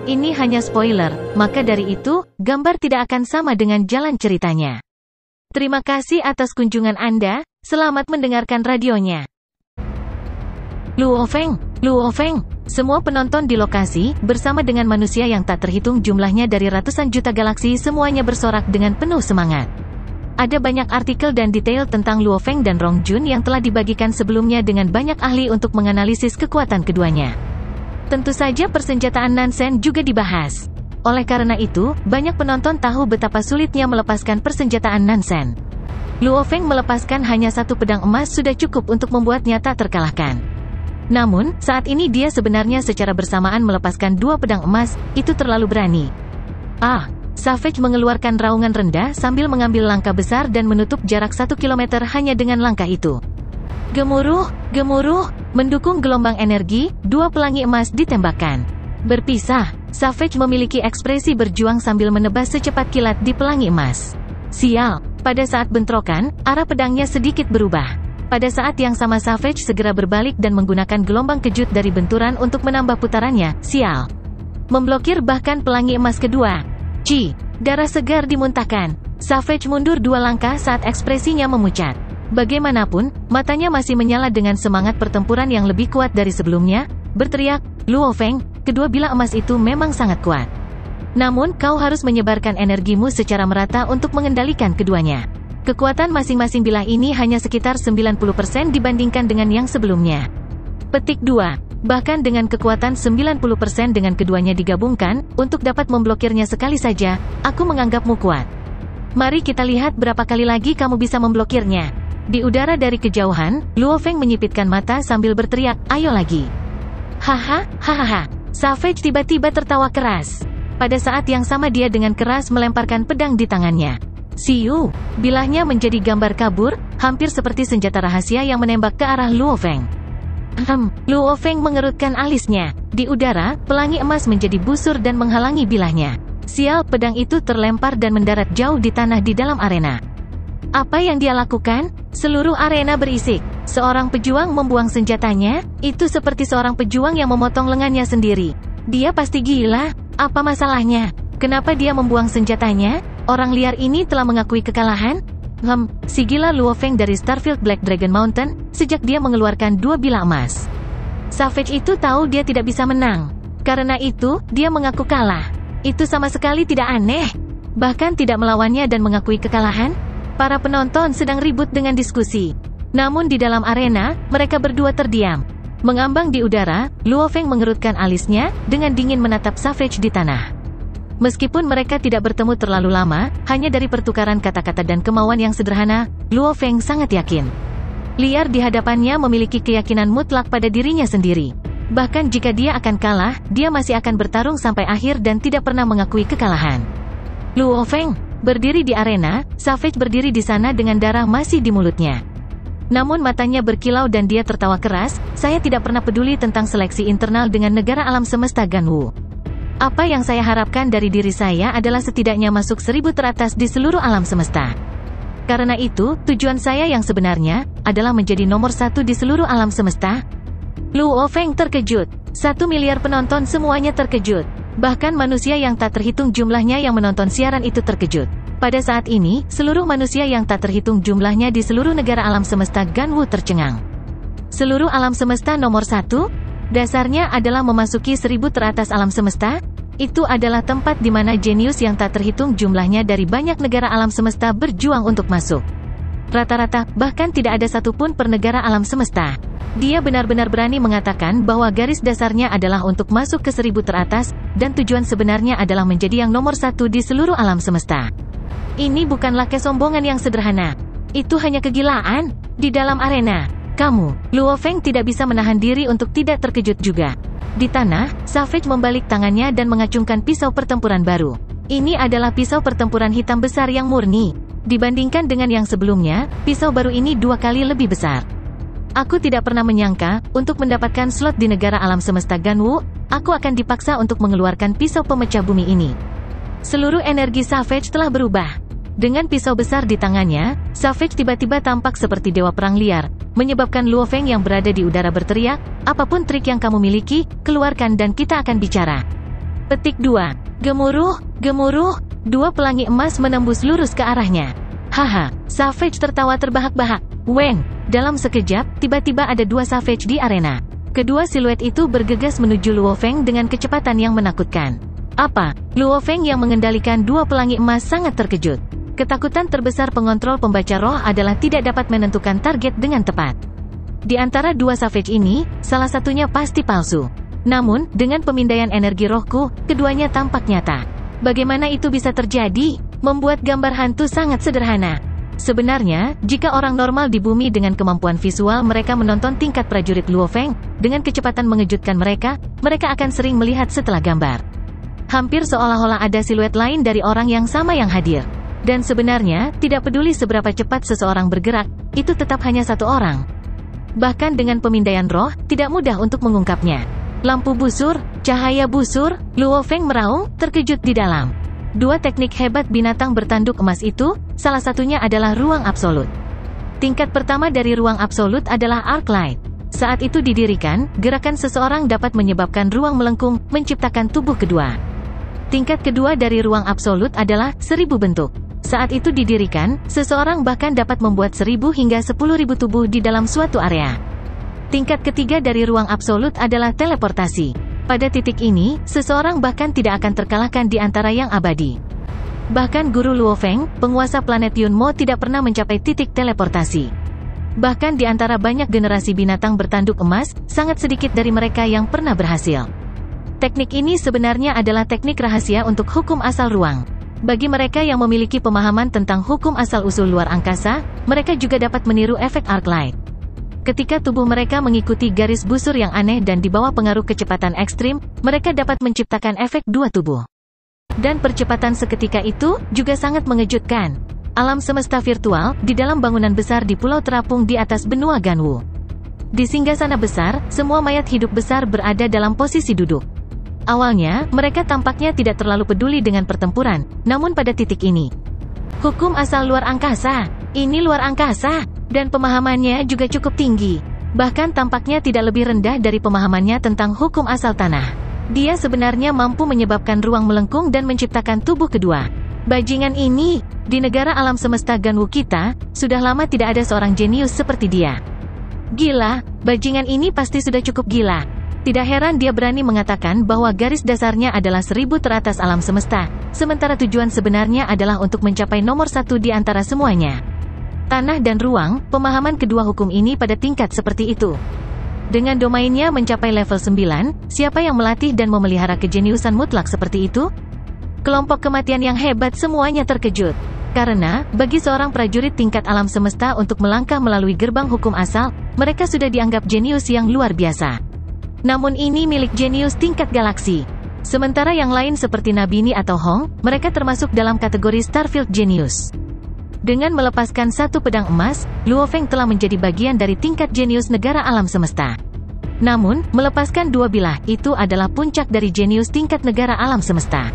Ini hanya spoiler, maka dari itu, gambar tidak akan sama dengan jalan ceritanya. Terima kasih atas kunjungan Anda, selamat mendengarkan radionya. Luo Feng. Semua penonton di lokasi, bersama dengan manusia yang tak terhitung jumlahnya dari ratusan juta galaksi, semuanya bersorak dengan penuh semangat. Ada banyak artikel dan detail tentang Luo Feng dan Rong Jun yang telah dibagikan sebelumnya dengan banyak ahli untuk menganalisis kekuatan keduanya. Tentu saja persenjataan Nansen juga dibahas. Oleh karena itu, banyak penonton tahu betapa sulitnya melepaskan persenjataan Nansen. Luo Feng melepaskan hanya satu pedang emas sudah cukup untuk membuatnya tak terkalahkan. Namun, saat ini dia sebenarnya secara bersamaan melepaskan dua pedang emas, itu terlalu berani. Savage mengeluarkan raungan rendah sambil mengambil langkah besar dan menutup jarak 1 kilometer hanya dengan langkah itu. Gemuruh, mendukung gelombang energi, dua pelangi emas ditembakkan. Berpisah, Savage memiliki ekspresi berjuang sambil menebas secepat kilat di pelangi emas. Sial, pada saat bentrokan, arah pedangnya sedikit berubah. Pada saat yang sama Savage segera berbalik dan menggunakan gelombang kejut dari benturan untuk menambah putarannya. Sial. Memblokir bahkan pelangi emas kedua. Darah segar dimuntahkan. Savage mundur 2 langkah saat ekspresinya memucat. Bagaimanapun, matanya masih menyala dengan semangat pertempuran yang lebih kuat dari sebelumnya, berteriak, Luo Feng, kedua bilah emas itu memang sangat kuat. Namun, kau harus menyebarkan energimu secara merata untuk mengendalikan keduanya. Kekuatan masing-masing bilah ini hanya sekitar 90% dibandingkan dengan yang sebelumnya. Petik 2. Bahkan dengan kekuatan 90% dengan keduanya digabungkan, untuk dapat memblokirnya sekali saja, aku menganggapmu kuat. Mari kita lihat berapa kali lagi kamu bisa memblokirnya. Di udara dari kejauhan, Luo Feng menyipitkan mata sambil berteriak, ayo lagi. Hahaha. Savage tiba-tiba tertawa keras. Pada saat yang sama dia dengan keras melemparkan pedang di tangannya. Siu, bilahnya menjadi gambar kabur, hampir seperti senjata rahasia yang menembak ke arah Luo Feng. Luo Feng mengerutkan alisnya. Di udara, pelangi emas menjadi busur dan menghalangi bilahnya. Sial, pedang itu terlempar dan mendarat jauh di tanah di dalam arena. Apa yang dia lakukan? Seluruh arena berisik. Seorang pejuang membuang senjatanya, itu seperti seorang pejuang yang memotong lengannya sendiri. Dia pasti gila. Apa masalahnya? Kenapa dia membuang senjatanya? Orang liar ini telah mengakui kekalahan? Si gila Luo Feng dari Starfield Black Dragon Mountain, sejak dia mengeluarkan 2 bilah emas. Savage itu tahu dia tidak bisa menang. Karena itu, dia mengaku kalah. Itu sama sekali tidak aneh. Bahkan tidak melawannya dan mengakui kekalahan. Para penonton sedang ribut dengan diskusi. Namun di dalam arena, mereka berdua terdiam. Mengambang di udara, Luo Feng mengerutkan alisnya, dengan dingin menatap Savage di tanah. Meskipun mereka tidak bertemu terlalu lama, hanya dari pertukaran kata-kata dan kemauan yang sederhana, Luo Feng sangat yakin. Liar di hadapannya memiliki keyakinan mutlak pada dirinya sendiri. Bahkan jika dia akan kalah, dia masih akan bertarung sampai akhir dan tidak pernah mengakui kekalahan. Luo Feng berdiri di arena, Savage berdiri di sana dengan darah masih di mulutnya. Namun matanya berkilau dan dia tertawa keras, saya tidak pernah peduli tentang seleksi internal dengan negara alam semesta Ganwu. Apa yang saya harapkan dari diri saya adalah setidaknya masuk 1000 teratas di seluruh alam semesta. Karena itu, tujuan saya yang sebenarnya, adalah menjadi nomor 1 di seluruh alam semesta. Luo Feng terkejut. 1 miliar penonton semuanya terkejut. Bahkan manusia yang tak terhitung jumlahnya yang menonton siaran itu terkejut. Pada saat ini, seluruh manusia yang tak terhitung jumlahnya di seluruh negara alam semesta Ganwu tercengang. Seluruh alam semesta nomor 1? Dasarnya adalah memasuki 1000 teratas alam semesta? Itu adalah tempat di mana jenius yang tak terhitung jumlahnya dari banyak negara alam semesta berjuang untuk masuk. Rata-rata, bahkan tidak ada satupun per negara alam semesta. Dia benar-benar berani mengatakan bahwa garis dasarnya adalah untuk masuk ke 1000 teratas, dan tujuan sebenarnya adalah menjadi yang nomor 1 di seluruh alam semesta. Ini bukanlah kesombongan yang sederhana. Itu hanya kegilaan. Di dalam arena, kamu, Luo Feng tidak bisa menahan diri untuk tidak terkejut juga. Di tanah, Savage membalik tangannya dan mengacungkan pisau pertempuran baru. Ini adalah pisau pertempuran hitam besar yang murni. Dibandingkan dengan yang sebelumnya, pisau baru ini 2 kali lebih besar. Aku tidak pernah menyangka, untuk mendapatkan slot di negara alam semesta Ganwu, aku akan dipaksa untuk mengeluarkan pisau pemecah bumi ini. Seluruh energi Savage telah berubah. Dengan pisau besar di tangannya, Savage tiba-tiba tampak seperti dewa perang liar, menyebabkan Luo Feng yang berada di udara berteriak, apapun trik yang kamu miliki, keluarkan dan kita akan bicara. Petik 2. Gemuruh, gemuruh, dua pelangi emas menembus lurus ke arahnya. Haha, Savage tertawa terbahak-bahak. Weng, dalam sekejap, tiba-tiba ada dua Savage di arena. Kedua siluet itu bergegas menuju Luo Feng dengan kecepatan yang menakutkan. Apa? Luo Feng yang mengendalikan dua pelangi emas sangat terkejut. Ketakutan terbesar pengontrol pembaca roh adalah tidak dapat menentukan target dengan tepat. Di antara dua Savage ini, salah satunya pasti palsu. Namun, dengan pemindaian energi rohku, keduanya tampak nyata. Bagaimana itu bisa terjadi? Membuat gambar hantu sangat sederhana. Sebenarnya, jika orang normal di bumi dengan kemampuan visual mereka menonton tingkat prajurit Luo Feng, dengan kecepatan mengejutkan mereka akan sering melihat setelah gambar. Hampir seolah-olah ada siluet lain dari orang yang sama yang hadir. Dan sebenarnya, tidak peduli seberapa cepat seseorang bergerak, itu tetap hanya satu orang. Bahkan dengan pemindaian roh, tidak mudah untuk mengungkapnya. Lampu busur, cahaya busur, Luo Feng meraung, terkejut di dalam. Dua teknik hebat binatang bertanduk emas itu, salah satunya adalah ruang absolut. Tingkat pertama dari ruang absolut adalah arc light. Saat itu didirikan, gerakan seseorang dapat menyebabkan ruang melengkung, menciptakan tubuh kedua. Tingkat kedua dari ruang absolut adalah 1000 bentuk. Saat itu didirikan, seseorang bahkan dapat membuat 1000 hingga 10.000 tubuh di dalam suatu area. Tingkat ketiga dari ruang absolut adalah teleportasi. Pada titik ini, seseorang bahkan tidak akan terkalahkan di antara yang abadi. Bahkan Guru Luo Feng, penguasa planet Yunmo tidak pernah mencapai titik teleportasi. Bahkan di antara banyak generasi binatang bertanduk emas, sangat sedikit dari mereka yang pernah berhasil. Teknik ini sebenarnya adalah teknik rahasia untuk hukum asal ruang. Bagi mereka yang memiliki pemahaman tentang hukum asal-usul luar angkasa, mereka juga dapat meniru efek arc light. Ketika tubuh mereka mengikuti garis busur yang aneh dan di bawah pengaruh kecepatan ekstrim, mereka dapat menciptakan efek dua tubuh. Dan percepatan seketika itu, juga sangat mengejutkan. Alam semesta virtual, di dalam bangunan besar di pulau terapung di atas benua Ganwu. Di singgasana besar, semua mayat hidup besar berada dalam posisi duduk. Awalnya, mereka tampaknya tidak terlalu peduli dengan pertempuran, namun pada titik ini. Hukum asal luar angkasa, ini luar angkasa, dan pemahamannya juga cukup tinggi. Bahkan tampaknya tidak lebih rendah dari pemahamannya tentang hukum asal tanah. Dia sebenarnya mampu menyebabkan ruang melengkung dan menciptakan tubuh kedua. Bajingan ini, di negara alam semesta Ganwu kita, sudah lama tidak ada seorang jenius seperti dia. Gila, bajingan ini pasti sudah cukup gila. Tidak heran dia berani mengatakan bahwa garis dasarnya adalah 1000 teratas alam semesta, sementara tujuan sebenarnya adalah untuk mencapai nomor 1 di antara semuanya. Tanah dan ruang, pemahaman kedua hukum ini pada tingkat seperti itu. Dengan domainnya mencapai level 9, siapa yang melatih dan memelihara kejeniusan mutlak seperti itu? Kelompok kematian yang hebat semuanya terkejut. Karena, bagi seorang prajurit tingkat alam semesta untuk melangkah melalui gerbang hukum asal, mereka sudah dianggap jenius yang luar biasa. Namun ini milik jenius tingkat galaksi. Sementara yang lain seperti Nabini atau Hong, mereka termasuk dalam kategori Starfield Genius. Dengan melepaskan satu pedang emas, Luo Feng telah menjadi bagian dari tingkat jenius negara alam semesta. Namun, melepaskan dua bilah, itu adalah puncak dari jenius tingkat negara alam semesta.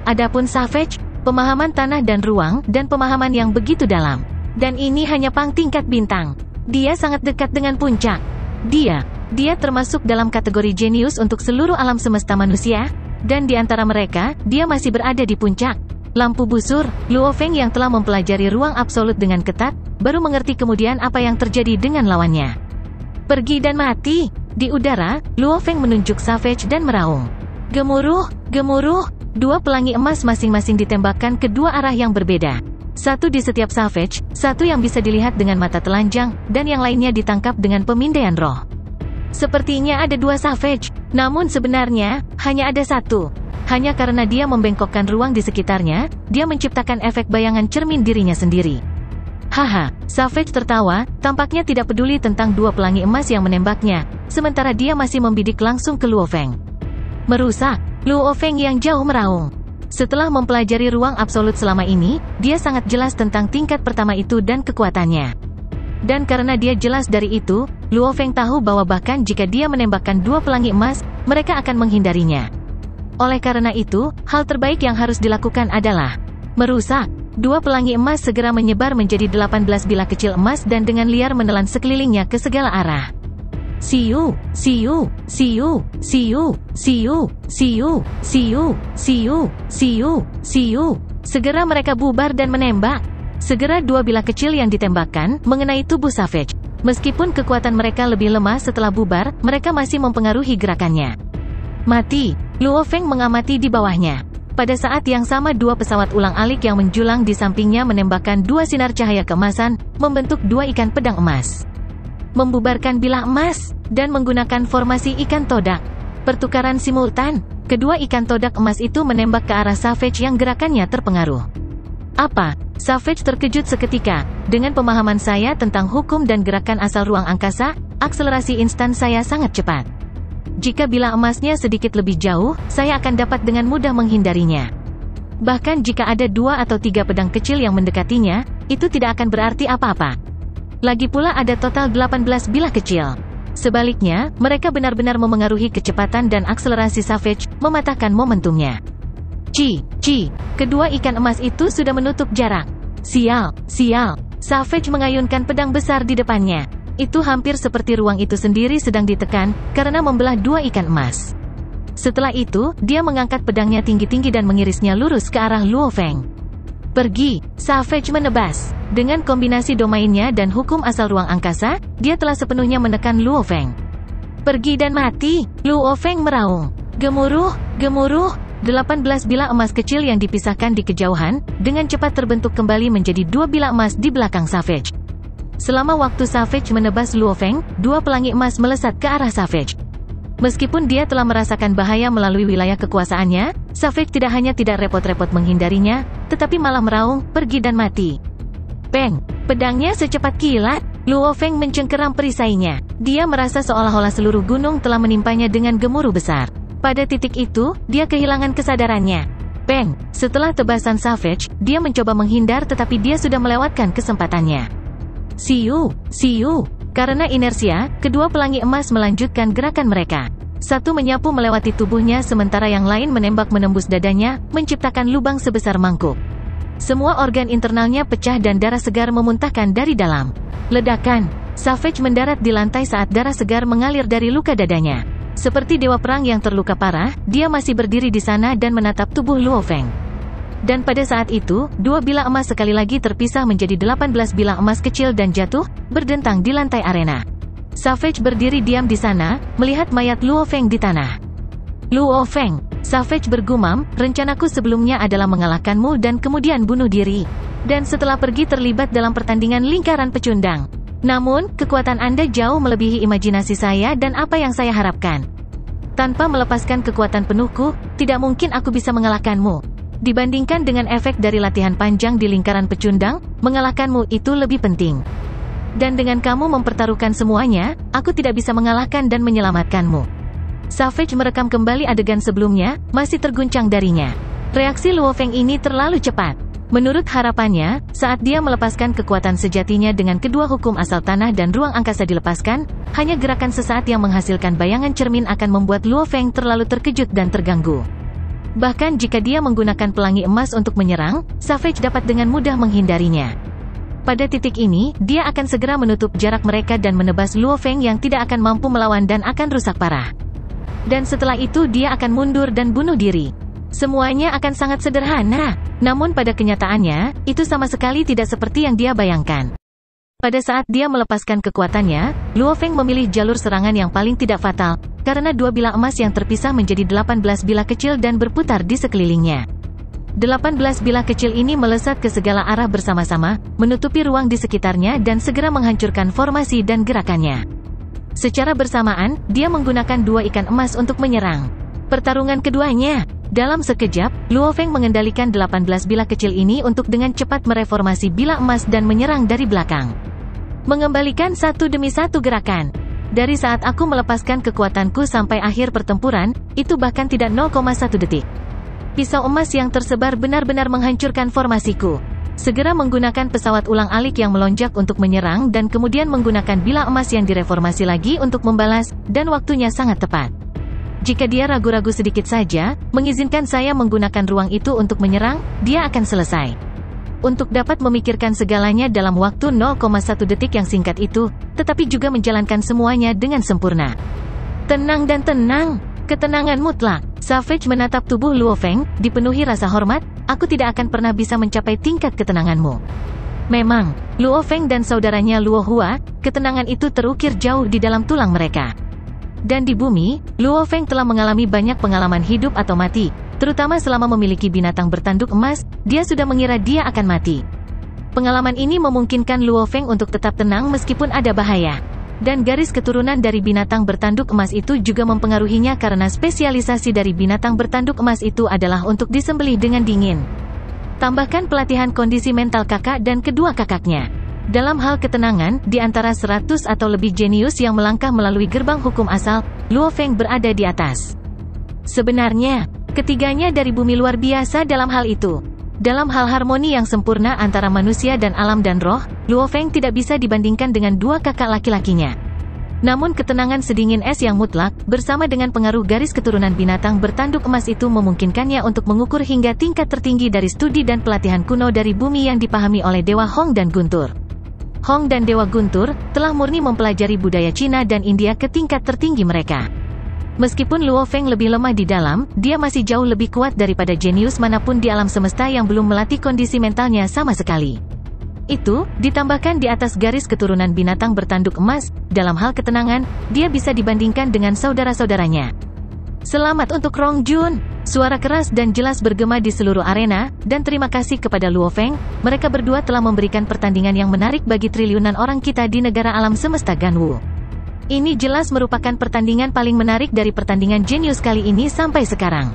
Adapun Savage, pemahaman tanah dan ruang, dan pemahaman yang begitu dalam. Dan ini hanya pang tingkat bintang. Dia sangat dekat dengan puncak. Dia termasuk dalam kategori jenius untuk seluruh alam semesta manusia, dan di antara mereka, dia masih berada di puncak. Lampu busur, Luo Feng yang telah mempelajari ruang absolut dengan ketat, baru mengerti kemudian apa yang terjadi dengan lawannya. Pergi dan mati. Di udara, Luo Feng menunjuk Savage dan meraung. Gemuruh, gemuruh, dua pelangi emas masing-masing ditembakkan ke dua arah yang berbeda. Satu di setiap Savage, satu yang bisa dilihat dengan mata telanjang, dan yang lainnya ditangkap dengan pemindaian roh. Sepertinya ada dua Savage, namun sebenarnya, hanya ada satu. Hanya karena dia membengkokkan ruang di sekitarnya, dia menciptakan efek bayangan cermin dirinya sendiri. Haha, Savage tertawa, tampaknya tidak peduli tentang dua pelangi emas yang menembaknya, sementara dia masih membidik langsung ke Luo Feng. Merusak, Luo Feng yang jauh meraung. Setelah mempelajari ruang absolut selama ini, dia sangat jelas tentang tingkat pertama itu dan kekuatannya. Dan karena dia jelas dari itu, Luo Feng tahu bahwa bahkan jika dia menembakkan dua pelangi emas, mereka akan menghindarinya. Oleh karena itu, hal terbaik yang harus dilakukan adalah merusak. Dua pelangi emas segera menyebar menjadi 18 bilah kecil emas dan dengan liar menelan sekelilingnya ke segala arah. see you, see you, see you, see you, see you, see you, see you, see you, see you, see you. Segera mereka bubar dan menembak. Segera dua bilah kecil yang ditembakkan mengenai tubuh Savage. Meskipun kekuatan mereka lebih lemah setelah bubar, mereka masih mempengaruhi gerakannya. Mati. Luo Feng mengamati di bawahnya. Pada saat yang sama dua pesawat ulang-alik yang menjulang di sampingnya menembakkan dua sinar cahaya keemasan, membentuk dua ikan pedang emas. Membubarkan bilah emas, dan menggunakan formasi ikan todak. Pertukaran simultan, kedua ikan todak emas itu menembak ke arah Savage yang gerakannya terpengaruh. Apa? Savage terkejut seketika. Dengan pemahaman saya tentang hukum dan gerakan asal ruang angkasa, akselerasi instan saya sangat cepat. Jika bilah emasnya sedikit lebih jauh, saya akan dapat dengan mudah menghindarinya. Bahkan jika ada 2 atau 3 pedang kecil yang mendekatinya, itu tidak akan berarti apa-apa. Lagi pula ada total 18 bilah kecil. Sebaliknya, mereka benar-benar memengaruhi kecepatan dan akselerasi Savage, mematahkan momentumnya. Kedua ikan emas itu sudah menutup jarak. Sial. Savage mengayunkan pedang besar di depannya. Itu hampir seperti ruang itu sendiri sedang ditekan, karena membelah dua ikan emas. Setelah itu, dia mengangkat pedangnya tinggi-tinggi dan mengirisnya lurus ke arah Luo Feng. Pergi, Savage menebas. Dengan kombinasi domainnya dan hukum asal ruang angkasa, dia telah sepenuhnya menekan Luo Feng. Pergi dan mati, Luo Feng meraung. Gemuruh. 18 bilah emas kecil yang dipisahkan di kejauhan, dengan cepat terbentuk kembali menjadi 2 bilah emas di belakang Savage. Selama waktu Savage menebas Luo Feng, 2 pelangi emas melesat ke arah Savage. Meskipun dia telah merasakan bahaya melalui wilayah kekuasaannya, Savage tidak hanya tidak repot-repot menghindarinya, tetapi malah meraung, pergi dan mati. Peng! Pedangnya secepat kilat, Luo Feng mencengkeram perisainya. Dia merasa seolah-olah seluruh gunung telah menimpanya dengan gemuruh besar. Pada titik itu, dia kehilangan kesadarannya. Peng! Setelah tebasan Savage, dia mencoba menghindar tetapi dia sudah melewatkan kesempatannya. See you. Karena inersia, kedua pelangi emas melanjutkan gerakan mereka. Satu menyapu melewati tubuhnya sementara yang lain menembak menembus dadanya, menciptakan lubang sebesar mangkuk. Semua organ internalnya pecah dan darah segar memuntahkan dari dalam. Ledakan. Savage mendarat di lantai saat darah segar mengalir dari luka dadanya. Seperti dewa perang yang terluka parah, dia masih berdiri di sana dan menatap tubuh Luo Feng. Dan pada saat itu, 2 bilah emas sekali lagi terpisah menjadi 18 bilah emas kecil dan jatuh, berdentang di lantai arena. Savage berdiri diam di sana, melihat mayat Luo Feng di tanah. Luo Feng, Savage bergumam, rencanaku sebelumnya adalah mengalahkanmu dan kemudian bunuh diri. Dan setelah pergi terlibat dalam pertandingan lingkaran pecundang. Namun, kekuatan Anda jauh melebihi imajinasi saya dan apa yang saya harapkan. Tanpa melepaskan kekuatan penuhku, tidak mungkin aku bisa mengalahkanmu. Dibandingkan dengan efek dari latihan panjang di lingkaran pecundang, mengalahkanmu itu lebih penting. Dan dengan kamu mempertaruhkan semuanya, aku tidak bisa mengalahkan dan menyelamatkanmu. Savage merekam kembali adegan sebelumnya, masih terguncang darinya. Reaksi Luo Feng ini terlalu cepat. Menurut harapannya, saat dia melepaskan kekuatan sejatinya dengan kedua hukum asal tanah dan ruang angkasa dilepaskan, hanya gerakan sesaat yang menghasilkan bayangan cermin akan membuat Luo Feng terlalu terkejut dan terganggu. Bahkan jika dia menggunakan pelangi emas untuk menyerang, Savage dapat dengan mudah menghindarinya. Pada titik ini, dia akan segera menutup jarak mereka dan menebas Luo Feng yang tidak akan mampu melawan dan akan rusak parah. Dan setelah itu dia akan mundur dan bunuh diri. Semuanya akan sangat sederhana, namun pada kenyataannya, itu sama sekali tidak seperti yang dia bayangkan. Pada saat dia melepaskan kekuatannya, Luo Feng memilih jalur serangan yang paling tidak fatal, karena 2 bilah emas yang terpisah menjadi 18 bilah kecil dan berputar di sekelilingnya. 18 bilah kecil ini melesat ke segala arah bersama-sama, menutupi ruang di sekitarnya dan segera menghancurkan formasi dan gerakannya. Secara bersamaan, dia menggunakan 2 ikan emas untuk menyerang. Pertarungan keduanya. Dalam sekejap, Luo Feng mengendalikan 18 bilah kecil ini untuk dengan cepat mereformasi bilah emas dan menyerang dari belakang. Mengembalikan satu demi satu gerakan. Dari saat aku melepaskan kekuatanku sampai akhir pertempuran, itu bahkan tidak 0,1 detik. Pisau emas yang tersebar benar-benar menghancurkan formasiku. Segera menggunakan pesawat ulang-alik yang melonjak untuk menyerang dan kemudian menggunakan bilah emas yang direformasi lagi untuk membalas, dan waktunya sangat tepat. Jika dia ragu-ragu sedikit saja, mengizinkan saya menggunakan ruang itu untuk menyerang, dia akan selesai. untuk dapat memikirkan segalanya dalam waktu 0,1 detik yang singkat itu, tetapi juga menjalankan semuanya dengan sempurna. Tenang dan tenang. Ketenangan mutlak. Savage menatap tubuh Luo Feng, dipenuhi rasa hormat, aku tidak akan pernah bisa mencapai tingkat ketenanganmu. Memang, Luo Feng dan saudaranya Luo Hua, ketenangan itu terukir jauh di dalam tulang mereka. Dan di bumi, Luo Feng telah mengalami banyak pengalaman hidup atau mati, terutama selama memiliki binatang bertanduk emas, dia sudah mengira dia akan mati. Pengalaman ini memungkinkan Luo Feng untuk tetap tenang meskipun ada bahaya. Dan garis keturunan dari binatang bertanduk emas itu juga mempengaruhinya karena spesialisasi dari binatang bertanduk emas itu adalah untuk disembelih dengan dingin. Tambahkan pelatihan kondisi mental kakak dan kedua kakaknya. Dalam hal ketenangan, di antara 100 atau lebih jenius yang melangkah melalui gerbang hukum asal, Luo Feng berada di atas. Sebenarnya, ketiganya dari bumi luar biasa dalam hal itu. Dalam hal harmoni yang sempurna antara manusia dan alam dan roh, Luo Feng tidak bisa dibandingkan dengan dua kakak laki-lakinya. Namun ketenangan sedingin es yang mutlak, bersama dengan pengaruh garis keturunan binatang bertanduk emas itu memungkinkannya untuk mengukur hingga tingkat tertinggi dari studi dan pelatihan kuno dari bumi yang dipahami oleh Dewa Hong dan Guntur. Hong dan Dewa Guntur telah murni mempelajari budaya Cina dan India ke tingkat tertinggi mereka. Meskipun Luo Feng lebih lemah di dalam, dia masih jauh lebih kuat daripada jenius manapun di alam semesta yang belum melatih kondisi mentalnya sama sekali. Itu, ditambahkan di atas garis keturunan binatang bertanduk emas, dalam hal ketenangan, dia bisa dibandingkan dengan saudara-saudaranya. Selamat untuk Rong Jun! Suara keras dan jelas bergema di seluruh arena, dan terima kasih kepada Luo Feng, mereka berdua telah memberikan pertandingan yang menarik bagi triliunan orang kita di negara alam semesta Ganwu. Ini jelas merupakan pertandingan paling menarik dari pertandingan jenius kali ini sampai sekarang.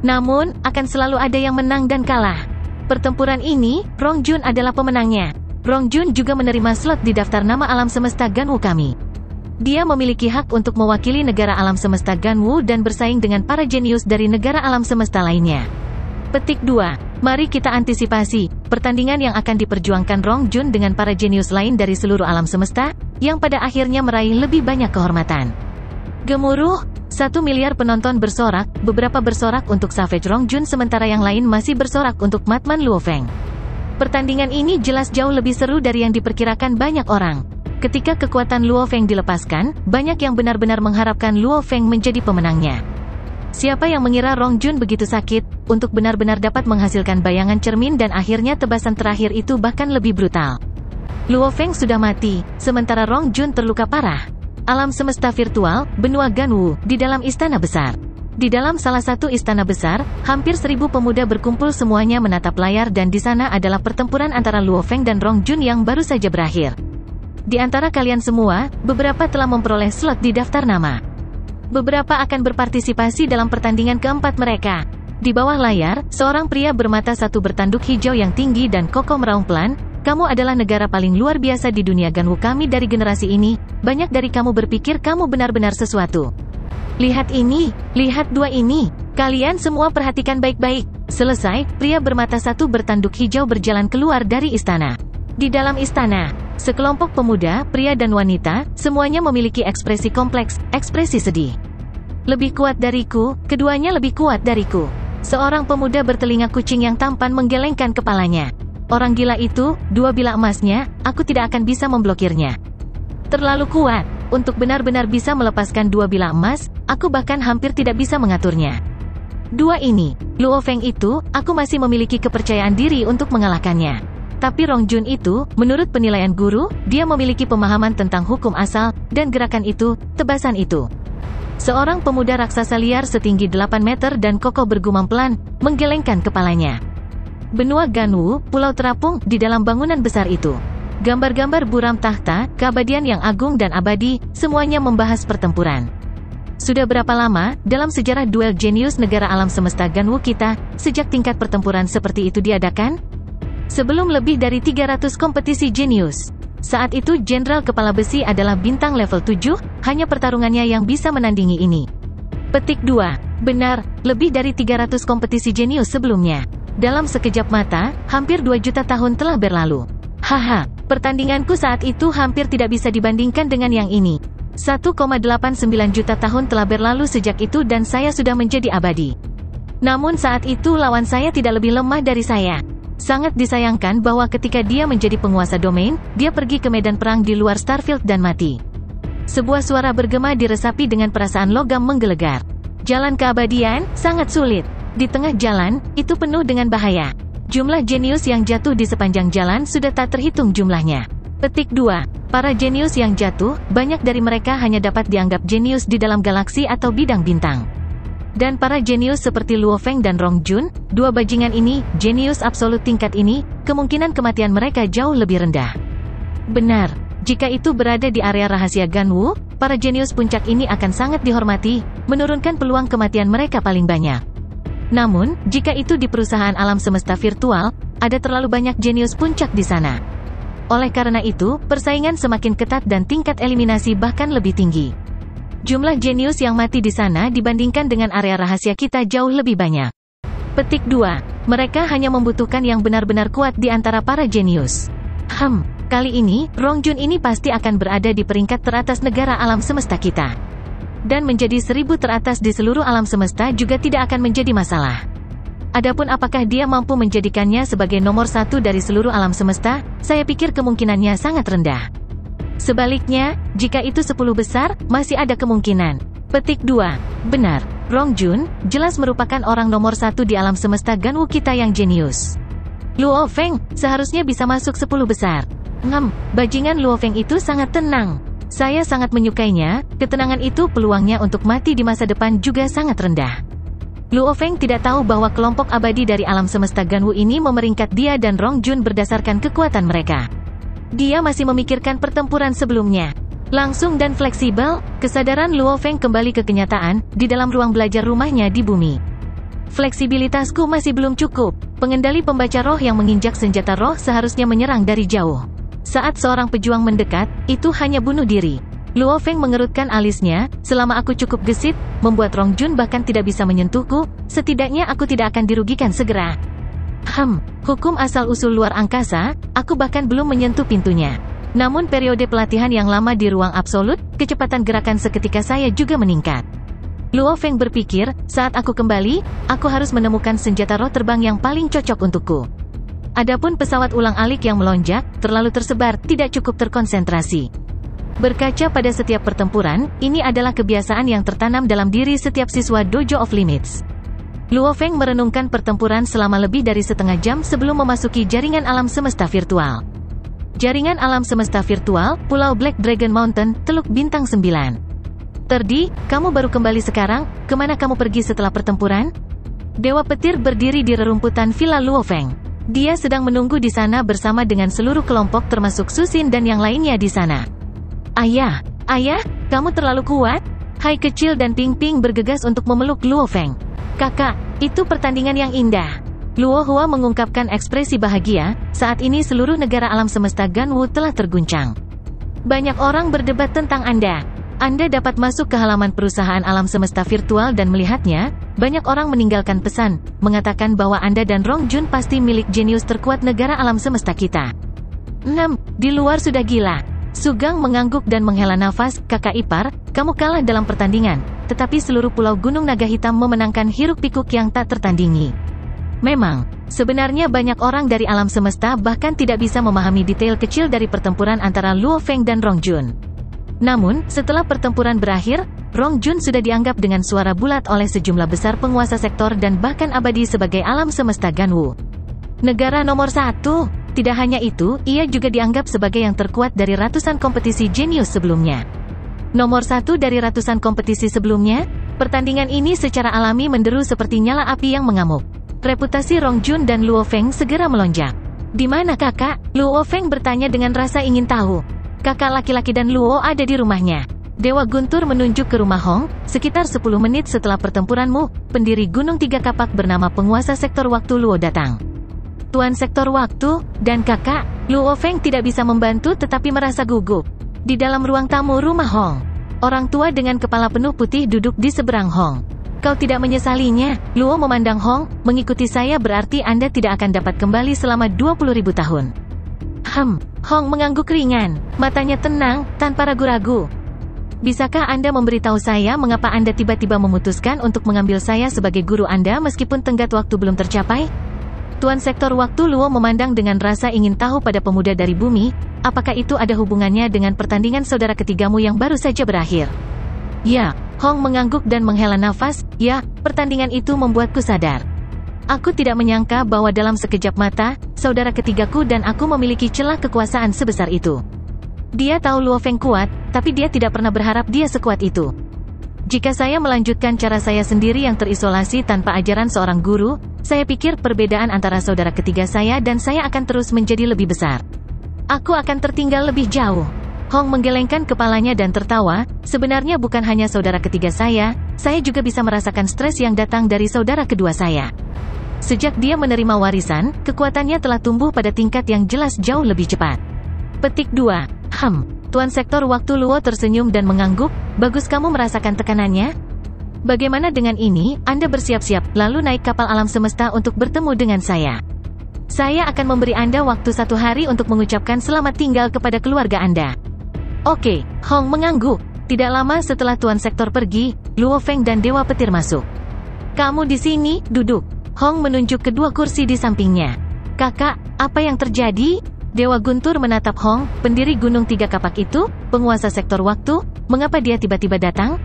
Namun, akan selalu ada yang menang dan kalah. Pertempuran ini, Rong Jun adalah pemenangnya. Rong Jun juga menerima slot di daftar nama alam semesta Ganwu kami. Dia memiliki hak untuk mewakili negara alam semesta Ganwu dan bersaing dengan para jenius dari negara alam semesta lainnya. Petik 2. Mari kita antisipasi pertandingan yang akan diperjuangkan Rong Jun dengan para jenius lain dari seluruh alam semesta, yang pada akhirnya meraih lebih banyak kehormatan. Gemuruh, 1 miliar penonton bersorak, beberapa bersorak untuk Savage Rong Jun sementara yang lain masih bersorak untuk Madman Luo Feng. Pertandingan ini jelas jauh lebih seru dari yang diperkirakan banyak orang. Ketika kekuatan Luo Feng dilepaskan, banyak yang benar-benar mengharapkan Luo Feng menjadi pemenangnya. Siapa yang mengira Rong Jun begitu sakit, untuk benar-benar dapat menghasilkan bayangan cermin dan akhirnya tebasan terakhir itu bahkan lebih brutal. Luo Feng sudah mati, sementara Rong Jun terluka parah. Alam semesta virtual, benua Ganwu, di dalam istana besar. Di dalam salah satu istana besar, hampir 1000 pemuda berkumpul semuanya menatap layar dan di sana adalah pertempuran antara Luo Feng dan Rong Jun yang baru saja berakhir. Di antara kalian semua, beberapa telah memperoleh slot di daftar nama. Beberapa akan berpartisipasi dalam pertandingan keempat mereka. Di bawah layar, seorang pria bermata satu bertanduk hijau yang tinggi dan kokoh meraung pelan, "Kamu adalah negara paling luar biasa di dunia Ganwu kami dari generasi ini, banyak dari kamu berpikir kamu benar-benar sesuatu. Lihat ini, lihat dua ini, kalian semua perhatikan baik-baik." Selesai, pria bermata satu bertanduk hijau berjalan keluar dari istana. Di dalam istana, sekelompok pemuda, pria dan wanita, semuanya memiliki ekspresi kompleks, ekspresi sedih. Lebih kuat dariku, keduanya lebih kuat dariku. Seorang pemuda bertelinga kucing yang tampan menggelengkan kepalanya. Orang gila itu, 2 bilah emasnya, aku tidak akan bisa memblokirnya. Terlalu kuat, untuk benar-benar bisa melepaskan 2 bilah emas, aku bahkan hampir tidak bisa mengaturnya. 2 ini, Luo Feng itu, aku masih memiliki kepercayaan diri untuk mengalahkannya. Tapi Rong Jun itu, menurut penilaian guru, dia memiliki pemahaman tentang hukum asal, dan gerakan itu, tebasan itu. Seorang pemuda raksasa liar setinggi 8 meter dan kokoh bergumam pelan, menggelengkan kepalanya. Benua Ganwu, pulau terapung, di dalam bangunan besar itu. Gambar-gambar buram tahta, keabadian yang agung dan abadi, semuanya membahas pertempuran. Sudah berapa lama, dalam sejarah duel jenius negara alam semesta Ganwu kita, sejak tingkat pertempuran seperti itu diadakan? Sebelum lebih dari 300 kompetisi jenius. Saat itu Jenderal Kepala Besi adalah bintang level 7, hanya pertarungannya yang bisa menandingi ini. Petik 2. Benar, lebih dari 300 kompetisi jenius sebelumnya. Dalam sekejap mata, hampir 2 juta tahun telah berlalu. Haha, pertandinganku saat itu hampir tidak bisa dibandingkan dengan yang ini. 1,89 juta tahun telah berlalu sejak itu dan saya sudah menjadi abadi. Namun saat itu lawan saya tidak lebih lemah dari saya. Sangat disayangkan bahwa ketika dia menjadi penguasa domain, dia pergi ke medan perang di luar Starfield dan mati. Sebuah suara bergema diresapi dengan perasaan logam menggelegar. Jalan keabadian, sangat sulit. Di tengah jalan, itu penuh dengan bahaya. Jumlah jenius yang jatuh di sepanjang jalan sudah tak terhitung jumlahnya. Petik 2. Para jenius yang jatuh, banyak dari mereka hanya dapat dianggap jenius di dalam galaksi atau bidang bintang. Dan para jenius seperti Luo Feng dan Rong Jun, dua bajingan ini, jenius absolut tingkat ini, kemungkinan kematian mereka jauh lebih rendah. Benar, jika itu berada di area rahasia Ganwu, para jenius puncak ini akan sangat dihormati, menurunkan peluang kematian mereka paling banyak. Namun, jika itu di perusahaan alam semesta virtual, ada terlalu banyak jenius puncak di sana. Oleh karena itu, persaingan semakin ketat dan tingkat eliminasi bahkan lebih tinggi. Jumlah jenius yang mati di sana dibandingkan dengan area rahasia kita jauh lebih banyak. Petik 2. Mereka hanya membutuhkan yang benar-benar kuat di antara para jenius. Kali ini, Rong Jun ini pasti akan berada di peringkat teratas negara alam semesta kita. Dan menjadi 1000 teratas di seluruh alam semesta juga tidak akan menjadi masalah. Adapun apakah dia mampu menjadikannya sebagai nomor 1 dari seluruh alam semesta, saya pikir kemungkinannya sangat rendah. Sebaliknya, jika itu 10 besar, masih ada kemungkinan. Petik 2. Benar, Rong Jun, jelas merupakan orang nomor 1 di alam semesta Ganwu kita yang jenius. Luo Feng, seharusnya bisa masuk 10 besar. Bajingan Luo Feng itu sangat tenang. Saya sangat menyukainya, ketenangan itu peluangnya untuk mati di masa depan juga sangat rendah. Luo Feng tidak tahu bahwa kelompok abadi dari alam semesta Ganwu ini memeringkat dia dan Rong Jun berdasarkan kekuatan mereka. Dia masih memikirkan pertempuran sebelumnya. Langsung dan fleksibel, kesadaran Luo Feng kembali ke kenyataan, di dalam ruang belajar rumahnya di bumi. Fleksibilitasku masih belum cukup. Pengendali pembaca roh yang menginjak senjata roh seharusnya menyerang dari jauh. Saat seorang pejuang mendekat, itu hanya bunuh diri. Luo Feng mengerutkan alisnya, selama aku cukup gesit, membuat Rong Jun bahkan tidak bisa menyentuhku, setidaknya aku tidak akan dirugikan segera. Hukum asal-usul luar angkasa, aku bahkan belum menyentuh pintunya. Namun periode pelatihan yang lama di ruang absolut, kecepatan gerakan seketika saya juga meningkat. Luo Feng berpikir, saat aku kembali, aku harus menemukan senjata roh terbang yang paling cocok untukku. Adapun pesawat ulang-alik yang melonjak, terlalu tersebar, tidak cukup terkonsentrasi. Berkaca pada setiap pertempuran, ini adalah kebiasaan yang tertanam dalam diri setiap siswa Dojo of Limits. Luo Feng merenungkan pertempuran selama lebih dari setengah jam sebelum memasuki jaringan alam semesta virtual. Jaringan alam semesta virtual, Pulau Black Dragon Mountain, Teluk Bintang 9. Terdi, kamu baru kembali sekarang, kemana kamu pergi setelah pertempuran? Dewa Petir berdiri di rerumputan Villa Luo Feng. Dia sedang menunggu di sana bersama dengan seluruh kelompok termasuk Susin dan yang lainnya di sana. Ayah, kamu terlalu kuat? Hai Kecil dan Ping Ping bergegas untuk memeluk Luo Feng. Kakak, itu pertandingan yang indah. Luo Hua mengungkapkan ekspresi bahagia, saat ini seluruh negara alam semesta Ganwu telah terguncang. Banyak orang berdebat tentang Anda. Anda dapat masuk ke halaman perusahaan alam semesta virtual dan melihatnya, banyak orang meninggalkan pesan, mengatakan bahwa Anda dan Rong Jun pasti milik jenius terkuat negara alam semesta kita. 6. Di luar sudah gila. Sugang mengangguk dan menghela nafas, kakak ipar, kamu kalah dalam pertandingan, tetapi seluruh pulau Gunung Naga Hitam memenangkan hiruk-pikuk yang tak tertandingi. Memang, sebenarnya banyak orang dari alam semesta bahkan tidak bisa memahami detail kecil dari pertempuran antara Luo Feng dan Rong Jun. Namun, setelah pertempuran berakhir, Rong Jun sudah dianggap dengan suara bulat oleh sejumlah besar penguasa sektor dan bahkan abadi sebagai alam semesta Ganwu. Negara nomor 1. Tidak hanya itu, ia juga dianggap sebagai yang terkuat dari ratusan kompetisi jenius sebelumnya. Nomor 1 dari ratusan kompetisi sebelumnya, pertandingan ini secara alami menderu seperti nyala api yang mengamuk. Reputasi Rong Jun dan Luo Feng segera melonjak. Di mana kakak? Luo Feng bertanya dengan rasa ingin tahu. Kakak laki-laki dan Luo ada di rumahnya. Dewa Guntur menunjuk ke rumah Hong, sekitar 10 menit setelah pertempuranmu, pendiri Gunung Tiga Kapak bernama penguasa sektor waktu Luo datang. Tuan sektor waktu, dan kakak, Luo Feng tidak bisa membantu tetapi merasa gugup. Di dalam ruang tamu rumah Hong, orang tua dengan kepala penuh putih duduk di seberang Hong. Kau tidak menyesalinya? Luo memandang Hong, mengikuti saya berarti Anda tidak akan dapat kembali selama 20.000 tahun. Hong mengangguk ringan, matanya tenang, tanpa ragu-ragu. Bisakah Anda memberitahu saya mengapa Anda tiba-tiba memutuskan untuk mengambil saya sebagai guru Anda meskipun tenggat waktu belum tercapai? Tuan Sektor Waktu Luo memandang dengan rasa ingin tahu pada pemuda dari bumi, apakah itu ada hubungannya dengan pertandingan saudara ketigamu yang baru saja berakhir? Ya, Hong mengangguk dan menghela nafas, ya, pertandingan itu membuatku sadar. Aku tidak menyangka bahwa dalam sekejap mata, saudara ketigaku dan aku memiliki celah kekuasaan sebesar itu. Dia tahu Luo Feng kuat, tapi dia tidak pernah berharap dia sekuat itu. Jika saya melanjutkan cara saya sendiri yang terisolasi tanpa ajaran seorang guru, saya pikir perbedaan antara saudara ketiga saya dan saya akan terus menjadi lebih besar. Aku akan tertinggal lebih jauh. Hong menggelengkan kepalanya dan tertawa, sebenarnya bukan hanya saudara ketiga saya juga bisa merasakan stres yang datang dari saudara kedua saya. Sejak dia menerima warisan, kekuatannya telah tumbuh pada tingkat yang jelas jauh lebih cepat. Petik 2. Tuan Sektor Waktu Luo tersenyum dan mengangguk, bagus kamu merasakan tekanannya? Bagaimana dengan ini, Anda bersiap-siap, lalu naik kapal alam semesta untuk bertemu dengan saya. Saya akan memberi Anda waktu 1 hari untuk mengucapkan selamat tinggal kepada keluarga Anda. Oke, Hong mengangguk. Tidak lama setelah Tuan Sektor pergi, Luo Feng dan Dewa Petir masuk. Kamu di sini, duduk. Hong menunjuk kedua kursi di sampingnya. Kakak, apa yang terjadi? Dewa Guntur menatap Hong, pendiri Gunung Tiga Kapak itu, penguasa sektor waktu, mengapa dia tiba-tiba datang?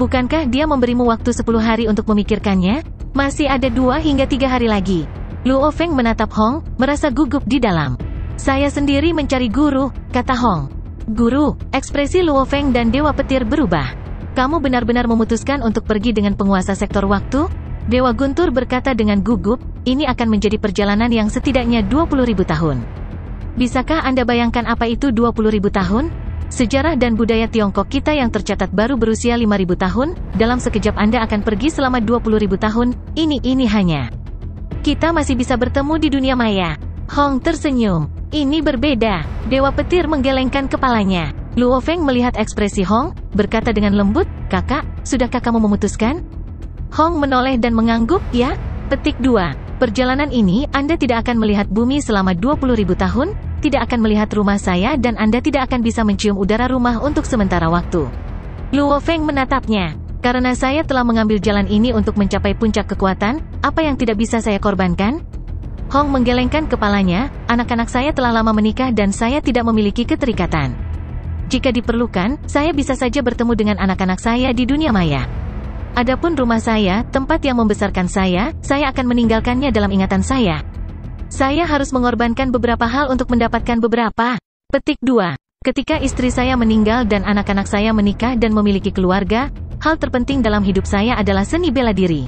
Bukankah dia memberimu waktu 10 hari untuk memikirkannya? Masih ada 2 hingga 3 hari lagi. Luo Feng menatap Hong, merasa gugup di dalam. Saya sendiri mencari guru, kata Hong. Guru, ekspresi Luo Feng dan Dewa Petir berubah. Kamu benar-benar memutuskan untuk pergi dengan penguasa sektor waktu? Dewa Guntur berkata dengan gugup, ini akan menjadi perjalanan yang setidaknya 20.000 tahun. Bisakah Anda bayangkan apa itu 20.000 tahun? Sejarah dan budaya Tiongkok kita yang tercatat baru berusia 5.000 tahun, dalam sekejap Anda akan pergi selama 20.000 tahun, ini hanya. Kita masih bisa bertemu di dunia maya. Hong tersenyum. Ini berbeda. Dewa Petir menggelengkan kepalanya. Luo Feng melihat ekspresi Hong, berkata dengan lembut, kakak, sudahkah kamu memutuskan? Hong menoleh dan mengangguk, ya? Petik 2. Perjalanan ini, Anda tidak akan melihat bumi selama 20.000 tahun, tidak akan melihat rumah saya dan Anda tidak akan bisa mencium udara rumah untuk sementara waktu. Luo Feng menatapnya. Karena saya telah mengambil jalan ini untuk mencapai puncak kekuatan, apa yang tidak bisa saya korbankan? Hong menggelengkan kepalanya, anak-anak saya telah lama menikah dan saya tidak memiliki keterikatan. Jika diperlukan, saya bisa saja bertemu dengan anak-anak saya di dunia maya. Adapun rumah saya, tempat yang membesarkan saya akan meninggalkannya dalam ingatan saya. Saya harus mengorbankan beberapa hal untuk mendapatkan beberapa. Petik 2. Ketika istri saya meninggal dan anak-anak saya menikah dan memiliki keluarga, hal terpenting dalam hidup saya adalah seni bela diri.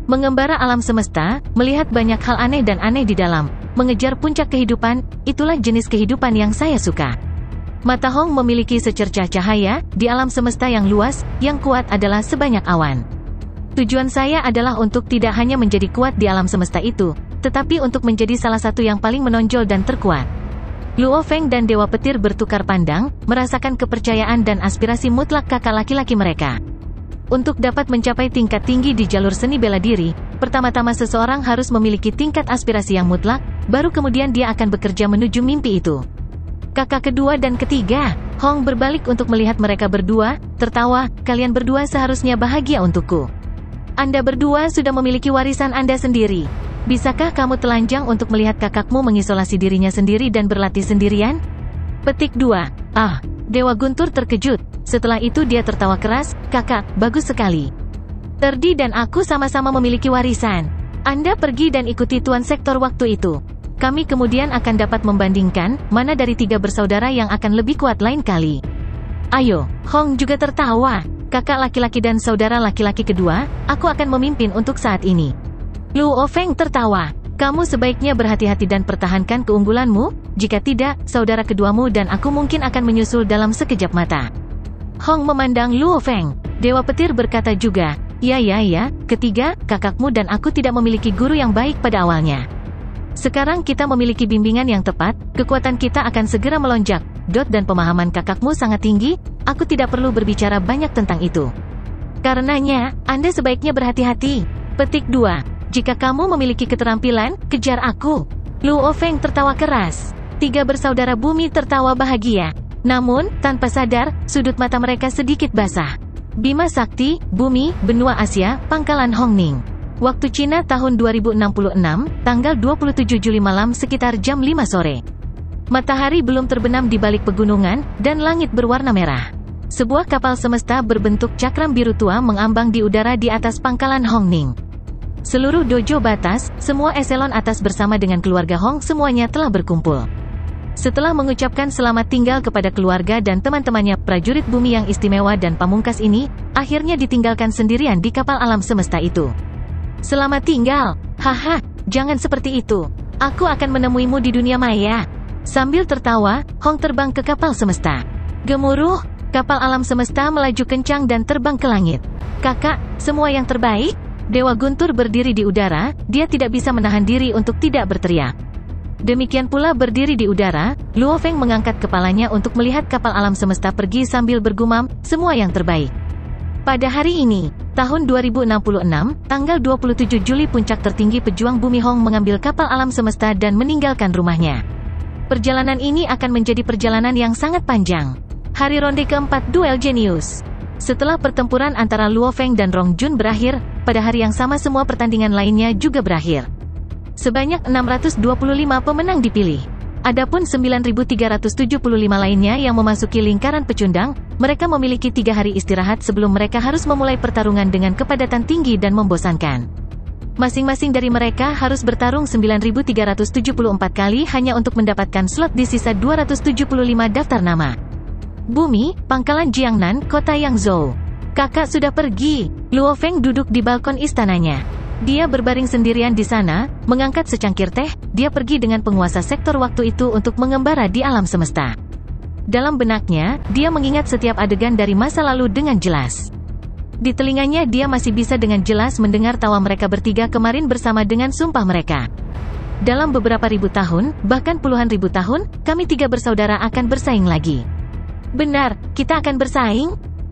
Mengembara alam semesta, melihat banyak hal aneh dan aneh di dalam, mengejar puncak kehidupan, itulah jenis kehidupan yang saya suka. Mata Hong memiliki secercah cahaya, di alam semesta yang luas, yang kuat adalah sebanyak awan. Tujuan saya adalah untuk tidak hanya menjadi kuat di alam semesta itu, tetapi untuk menjadi salah satu yang paling menonjol dan terkuat. Luo Feng dan Dewa Petir bertukar pandang, merasakan kepercayaan dan aspirasi mutlak kakak laki-laki mereka. Untuk dapat mencapai tingkat tinggi di jalur seni bela diri, pertama-tama seseorang harus memiliki tingkat aspirasi yang mutlak, baru kemudian dia akan bekerja menuju mimpi itu. Kakak kedua dan ketiga, Hong berbalik untuk melihat mereka berdua, tertawa, kalian berdua seharusnya bahagia untukku. Anda berdua sudah memiliki warisan Anda sendiri. Bisakah kamu telanjang untuk melihat kakakmu mengisolasi dirinya sendiri dan berlatih sendirian? Petik 2. Dewa Guntur terkejut. Setelah itu dia tertawa keras, kakak, bagus sekali. Terdi dan aku sama-sama memiliki warisan. Anda pergi dan ikuti Tuan Sektor Waktu itu. Kami kemudian akan dapat membandingkan, mana dari 3 bersaudara yang akan lebih kuat lain kali. Ayo, Hong juga tertawa. Kakak laki-laki dan saudara laki-laki kedua, aku akan memimpin untuk saat ini. Luo Feng tertawa. Kamu sebaiknya berhati-hati dan pertahankan keunggulanmu, jika tidak, saudara keduamu dan aku mungkin akan menyusul dalam sekejap mata. Hong memandang Luo Feng. Dewa Petir berkata juga, ya, ketiga, kakakmu dan aku tidak memiliki guru yang baik pada awalnya. Sekarang kita memiliki bimbingan yang tepat, kekuatan kita akan segera melonjak, dan pemahaman kakakmu sangat tinggi, aku tidak perlu berbicara banyak tentang itu. Karenanya, Anda sebaiknya berhati-hati. Petik 2. Jika kamu memiliki keterampilan, kejar aku. Luo Feng tertawa keras. 3 bersaudara bumi tertawa bahagia. Namun, tanpa sadar, sudut mata mereka sedikit basah. Bima Sakti, Bumi, Benua Asia, Pangkalan Hongning. Waktu Cina tahun 2066, tanggal 27 Juli malam sekitar jam 5 sore. Matahari belum terbenam di balik pegunungan, dan langit berwarna merah. Sebuah kapal semesta berbentuk cakram biru tua mengambang di udara di atas pangkalan Hongning. Seluruh dojo batas, semua eselon atas bersama dengan keluarga Hong semuanya telah berkumpul. Setelah mengucapkan selamat tinggal kepada keluarga dan teman-temannya, prajurit bumi yang istimewa dan pamungkas ini, akhirnya ditinggalkan sendirian di kapal alam semesta itu. Selamat tinggal, haha, jangan seperti itu. Aku akan menemuimu di dunia maya. Sambil tertawa, Hong terbang ke kapal semesta. Gemuruh, kapal alam semesta melaju kencang dan terbang ke langit. Kakak, semua yang terbaik? Dewa Guntur berdiri di udara, dia tidak bisa menahan diri untuk tidak berteriak. Demikian pula berdiri di udara, Luo Feng mengangkat kepalanya untuk melihat kapal alam semesta pergi sambil bergumam, semua yang terbaik. Pada hari ini, tahun 2066, tanggal 27 Juli puncak tertinggi pejuang bumi Hong mengambil kapal alam semesta dan meninggalkan rumahnya. Perjalanan ini akan menjadi perjalanan yang sangat panjang. Hari ronde keempat duel jenius. Setelah pertempuran antara Luo Feng dan Rong Jun berakhir, pada hari yang sama semua pertandingan lainnya juga berakhir. Sebanyak 625 pemenang dipilih. Adapun 9.375 lainnya yang memasuki lingkaran pecundang, mereka memiliki 3 hari istirahat sebelum mereka harus memulai pertarungan dengan kepadatan tinggi dan membosankan. Masing-masing dari mereka harus bertarung 9.374 kali hanya untuk mendapatkan slot di sisa 275 daftar nama. Bumi, Pangkalan Jiangnan, Kota Yangzhou. Kakak sudah pergi. Luo Feng duduk di balkon istananya. Dia berbaring sendirian di sana, mengangkat secangkir teh. Dia pergi dengan penguasa sektor waktu itu untuk mengembara di alam semesta. Dalam benaknya, dia mengingat setiap adegan dari masa lalu dengan jelas. Di telinganya dia masih bisa dengan jelas mendengar tawa mereka bertiga kemarin bersama dengan sumpah mereka. Dalam beberapa ribu tahun, bahkan puluhan ribu tahun, kami 3 bersaudara akan bersaing lagi. Benar, kita akan bersaing?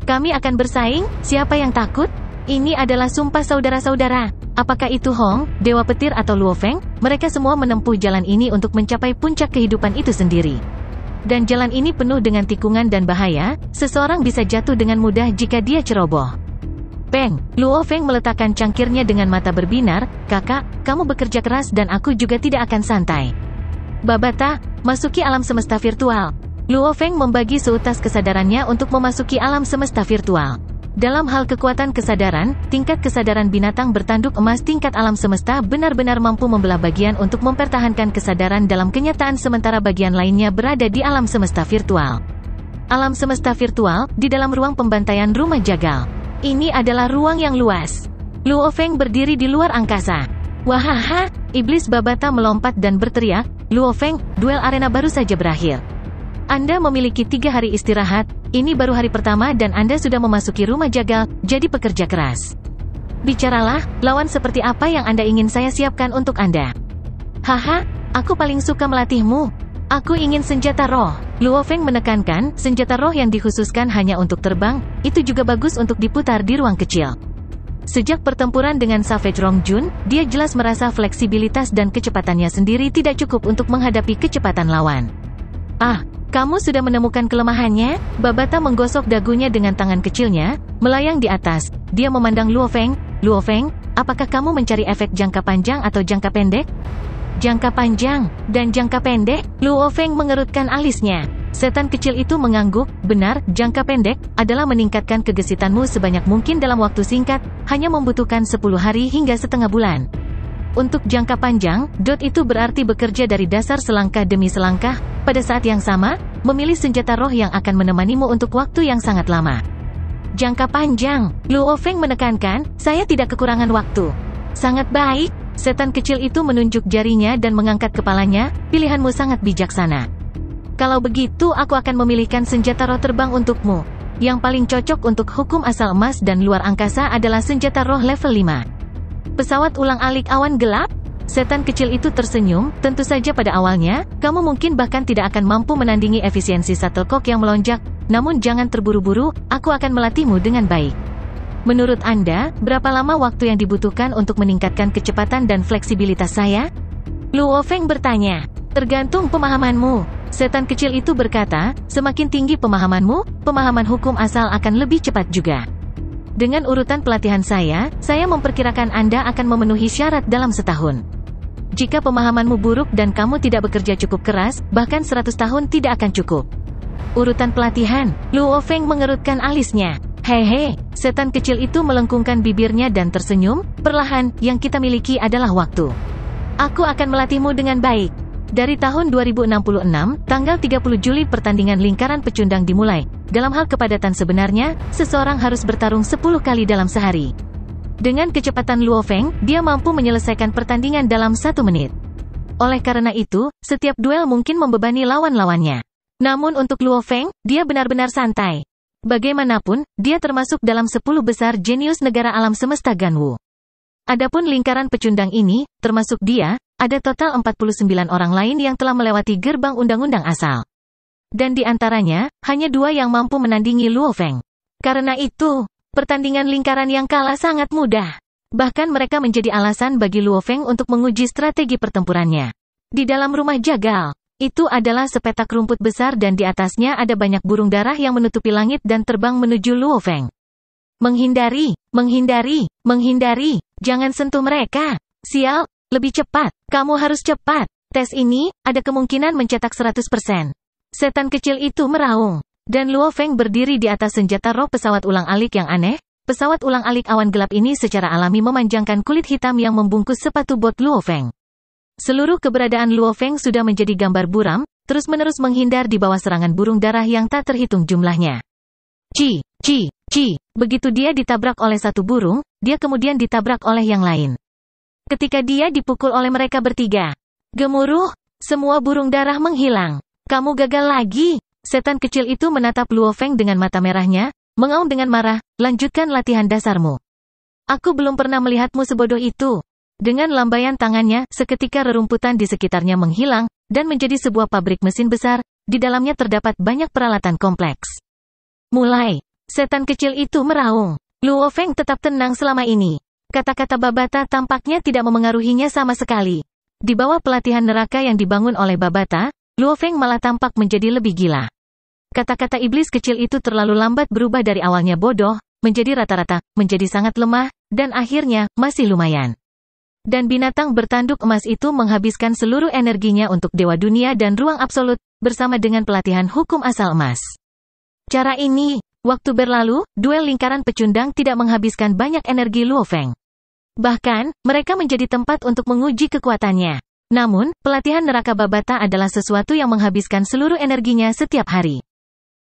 Kami akan bersaing, siapa yang takut? Ini adalah sumpah saudara-saudara. Apakah itu Hong, Dewa Petir atau Luo Feng? Mereka semua menempuh jalan ini untuk mencapai puncak kehidupan itu sendiri. Dan jalan ini penuh dengan tikungan dan bahaya, seseorang bisa jatuh dengan mudah jika dia ceroboh. Peng, Luo Feng meletakkan cangkirnya dengan mata berbinar, kakak, kamu bekerja keras dan aku juga tidak akan santai. Babata, masuki alam semesta virtual. Luo Feng membagi seutas kesadarannya untuk memasuki alam semesta virtual. Dalam hal kekuatan kesadaran, tingkat kesadaran binatang bertanduk emas tingkat alam semesta benar-benar mampu membelah bagian untuk mempertahankan kesadaran dalam kenyataan sementara bagian lainnya berada di alam semesta virtual. Alam semesta virtual, di dalam ruang pembantaian rumah jagal. Ini adalah ruang yang luas. Luo Feng berdiri di luar angkasa. Wahaha, iblis Babata melompat dan berteriak, Luo Feng, duel arena baru saja berakhir. Anda memiliki 3 hari istirahat, ini baru hari pertama dan Anda sudah memasuki rumah jagal, jadi pekerja keras. Bicaralah, lawan seperti apa yang Anda ingin saya siapkan untuk Anda. Haha, aku paling suka melatihmu. Aku ingin senjata roh. Luo Feng menekankan, senjata roh yang dikhususkan hanya untuk terbang, itu juga bagus untuk diputar di ruang kecil. Sejak pertempuran dengan Savage Rong Jun, dia jelas merasa fleksibilitas dan kecepatannya sendiri tidak cukup untuk menghadapi kecepatan lawan. Ah, kamu sudah menemukan kelemahannya? Babata menggosok dagunya dengan tangan kecilnya, melayang di atas. Dia memandang Luo Feng. Luo Feng, apakah kamu mencari efek jangka panjang atau jangka pendek? Jangka panjang dan jangka pendek? Luo Feng mengerutkan alisnya. Setan kecil itu mengangguk. Benar, jangka pendek adalah meningkatkan kegesitanmu sebanyak mungkin dalam waktu singkat, hanya membutuhkan 10 hari hingga setengah bulan. Untuk jangka panjang, dot itu berarti bekerja dari dasar selangkah demi selangkah, pada saat yang sama, memilih senjata roh yang akan menemanimu untuk waktu yang sangat lama. Jangka panjang, Luo Feng menekankan, saya tidak kekurangan waktu. Sangat baik, setan kecil itu menunjuk jarinya dan mengangkat kepalanya, pilihanmu sangat bijaksana. Kalau begitu aku akan memilihkan senjata roh terbang untukmu. Yang paling cocok untuk hukum asal emas dan luar angkasa adalah senjata roh level 5. Pesawat ulang-alik awan gelap? Setan kecil itu tersenyum, tentu saja pada awalnya, kamu mungkin bahkan tidak akan mampu menandingi efisiensi shuttlecock yang melonjak, namun jangan terburu-buru, aku akan melatihmu dengan baik. Menurut Anda, berapa lama waktu yang dibutuhkan untuk meningkatkan kecepatan dan fleksibilitas saya? Luo Feng bertanya. Tergantung pemahamanmu. Setan kecil itu berkata, semakin tinggi pemahamanmu, pemahaman hukum asal akan lebih cepat juga. Dengan urutan pelatihan saya memperkirakan Anda akan memenuhi syarat dalam setahun. Jika pemahamanmu buruk dan kamu tidak bekerja cukup keras, bahkan 100 tahun tidak akan cukup. Urutan pelatihan, Luo Feng mengerutkan alisnya. Hehe, setan kecil itu melengkungkan bibirnya dan tersenyum, perlahan, yang kita miliki adalah waktu. Aku akan melatihmu dengan baik. Dari tahun 2066, tanggal 30 Juli pertandingan lingkaran pecundang dimulai. Dalam hal kepadatan sebenarnya, seseorang harus bertarung 10 kali dalam sehari. Dengan kecepatan Luo Feng, dia mampu menyelesaikan pertandingan dalam 1 menit. Oleh karena itu, setiap duel mungkin membebani lawan-lawannya. Namun untuk Luo Feng, dia benar-benar santai. Bagaimanapun, dia termasuk dalam 10 besar jenius negara alam semesta Ganwu. Adapun lingkaran pecundang ini, termasuk dia, ada total 49 orang lain yang telah melewati gerbang undang-undang asal. Dan di antaranya, hanya 2 yang mampu menandingi Luo Feng. Karena itu, pertandingan lingkaran yang kalah sangat mudah. Bahkan mereka menjadi alasan bagi Luo Feng untuk menguji strategi pertempurannya. Di dalam rumah jagal, itu adalah sepetak rumput besar dan di atasnya ada banyak burung darah yang menutupi langit dan terbang menuju Luo Feng. Menghindari, menghindari, menghindari, jangan sentuh mereka. Sial, lebih cepat, kamu harus cepat. Tes ini, ada kemungkinan mencetak 100%. Setan kecil itu meraung. Dan Luo Feng berdiri di atas senjata roh pesawat ulang-alik yang aneh. Pesawat ulang-alik awan gelap ini secara alami memanjangkan kulit hitam yang membungkus sepatu bot Luo Feng. Seluruh keberadaan Luo Feng sudah menjadi gambar buram, terus-menerus menghindar di bawah serangan burung darah yang tak terhitung jumlahnya. Ci, ci, ci. Begitu dia ditabrak oleh satu burung, dia kemudian ditabrak oleh yang lain. Ketika dia dipukul oleh mereka bertiga, gemuruh, semua burung darah menghilang. Kamu gagal lagi. Setan kecil itu menatap Luo Feng dengan mata merahnya, mengaum dengan marah, lanjutkan latihan dasarmu. Aku belum pernah melihatmu sebodoh itu. Dengan lambaian tangannya, seketika rerumputan di sekitarnya menghilang, dan menjadi sebuah pabrik mesin besar, di dalamnya terdapat banyak peralatan kompleks. Mulai. Setan kecil itu meraung. Luo Feng tetap tenang selama ini. Kata-kata Babata tampaknya tidak memengaruhinya sama sekali. Di bawah pelatihan neraka yang dibangun oleh Babata, Luo Feng malah tampak menjadi lebih gila. Kata-kata iblis kecil itu terlalu lambat berubah dari awalnya bodoh, menjadi rata-rata, menjadi sangat lemah, dan akhirnya, masih lumayan. Dan binatang bertanduk emas itu menghabiskan seluruh energinya untuk Dewa Dunia dan Ruang Absolut, bersama dengan pelatihan hukum asal emas. Cara ini, waktu berlalu, duel lingkaran pecundang tidak menghabiskan banyak energi Luo Feng. Bahkan, mereka menjadi tempat untuk menguji kekuatannya. Namun, pelatihan neraka Babata adalah sesuatu yang menghabiskan seluruh energinya setiap hari.